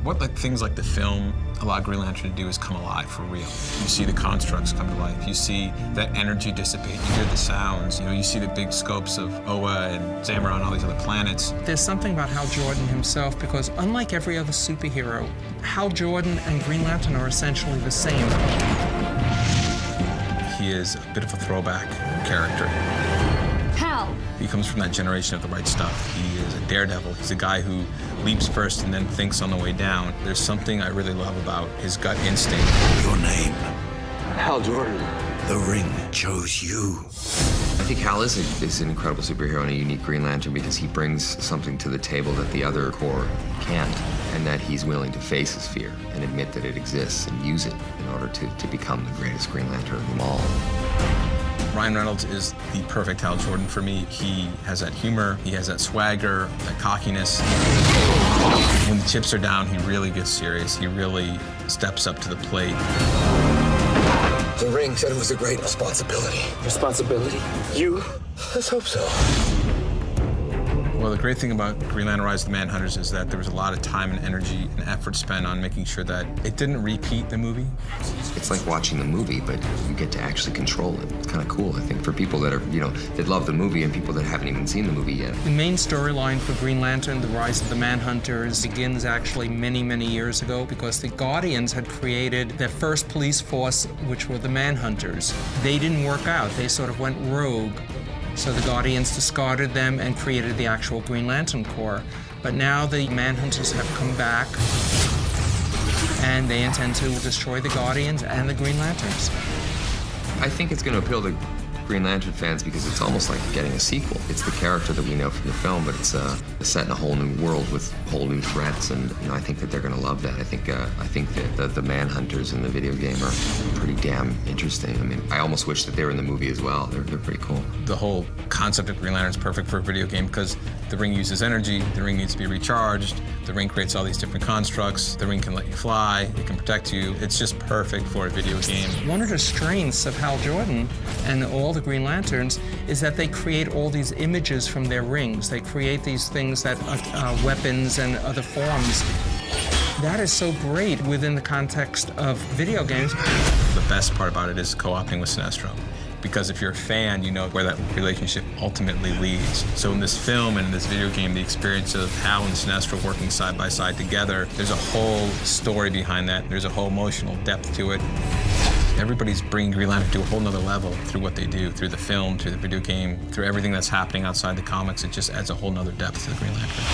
What things like the film allow Green Lantern to do is come alive for real. You see the constructs come to life. You see that energy dissipate. You hear the sounds. You see the big scopes of Oa and Zamora and all these other planets. There's something about Hal Jordan himself, because unlike every other superhero, Hal Jordan and Green Lantern are essentially the same. He is a bit of a throwback character. Hal! He comes from that generation of the right stuff. He is a daredevil. He's a guy who leaps first and then thinks on the way down. There's something I really love about his gut instinct. Your name? Hal Jordan. The ring chose you. I think Hal is an incredible superhero and a unique Green Lantern because he brings something to the table that the other Corps can't, and that he's willing to face his fear and admit that it exists and use it in order to become the greatest Green Lantern of them all. Ryan Reynolds is the perfect Hal Jordan for me. He has that humor, he has that swagger, that cockiness. When the chips are down, he really gets serious. He really steps up to the plate. The ring said it was a great responsibility. Responsibility? You? Let's hope so. Well, the great thing about Green Lantern Rise of the Manhunters is that there was a lot of time and energy and effort spent on making sure that it didn't repeat the movie. It's like watching the movie, but you get to actually control it. It's kind of cool, I think, for people that are, that love the movie and people that haven't even seen the movie yet. The main storyline for Green Lantern, The Rise of the Manhunters, begins actually many, many years ago because the Guardians had created their first police force, which were the Manhunters. They didn't work out. They sort of went rogue. So the Guardians discarded them and created the actual Green Lantern Corps. But now the Manhunters have come back, and they intend to destroy the Guardians and the Green Lanterns. I think it's going to appeal to Green Lantern fans because it's almost like getting a sequel. It's the character that we know from the film, but it's set in a whole new world with whole new threats, and I think that they're going to love that. I think that the Manhunters in the video game are pretty damn interesting. I mean, I almost wish that they were in the movie as well. They're pretty cool. The whole concept of Green Lantern is perfect for a video game because the ring uses energy, the ring needs to be recharged, the ring creates all these different constructs, the ring can let you fly, it can protect you. It's just perfect for a video game. One of the strengths of Hal Jordan and all the Green Lanterns is that they create all these images from their rings. They create these things that are weapons and other forms. That is so great within the context of video games. The best part about it is co-oping with Sinestro. Because if you're a fan, you know where that relationship ultimately leads. So in this film and in this video game, the experience of Hal and Sinestro working side by side together, there's a whole story behind that. There's a whole emotional depth to it. Everybody's bringing Green Lantern to a whole nother level through what they do, through the film, through the video game, through everything that's happening outside the comics. It just adds a whole nother depth to the Green Lantern.